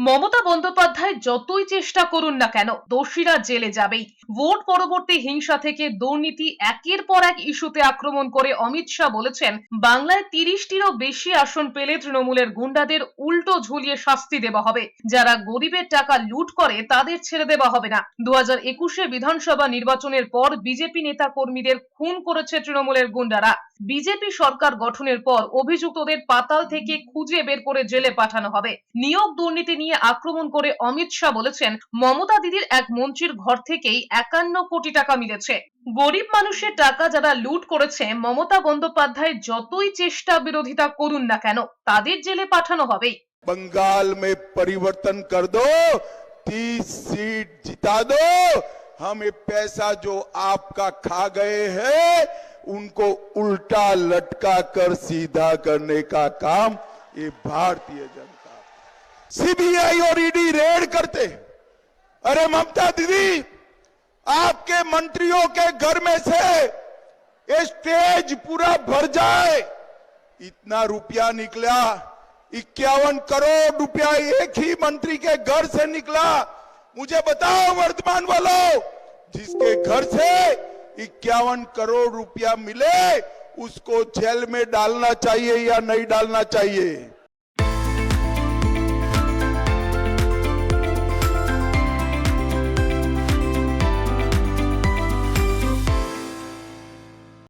মমতা বন্দ্যোপাধ্যায় যতই চেষ্টা করুন না কেন দোষীরা জেলে যাবেই। ভোট পরবর্তী হিংসা থেকে দুর্নীতি একের পর এক ইস্যুতে আক্রমণ করে অমিত শাহ বলেছেন, বাংলায় 30টিরও বেশি আসন পেলে তৃণমূলের গুন্ডাদের উল্টো ঝুলিয়ে শাস্তি দেওয়া হবে। যারা গরিবের টাকা লুট করে তাদের ছেড়ে দেওয়া হবে না। 2021 বিধানসভা নির্বাচনের পর বিজেপি নেতা কর্মীদের খুন করেছে তৃণমূলের গুন্ডারা। বিজেপি সরকার গঠনের পর অভিযুক্তদের পাতাল থেকে খুঁজে বের করে জেলে পাঠানো হবে। নিয়োগ দুর্নীতি নিয়ে আক্রমণ করে অমিত শাহ বলেছেন, মমতা দিদির এক মন্ত্রীর ঘর থেকেই 51 কোটি টাকা মিলেছে। গরিব মানুষের টাকা যারা লুট করেছে, মমতা বন্দ্যোপাধ্যায় যতই চেষ্টা বিরোধিতা করুন না কেন তাদের জেলে পাঠানো হবেই। बंगाल में परिवर्तन कर दो, 30 सीट जिता दो, हम ये पैसा जो आपका खा गए हैं उनको उल्टा लटका कर सीधा करने का काम ये भारतीय जनता। सीबीआई और ईडी रेड करते, अरे ममता दीदी आपके मंत्रियों के घर में से ये स्टेज पूरा भर जाए, इतना रुपया निकला। 51 करोड़ रुपया एक ही मंत्री के घर से निकला। मुझे बताओ वर्तमान वालों, जिसके घर से 51 करोड़ रुपया मिले उसको जेल में डालना चाहिए या नहीं डालना चाहिए?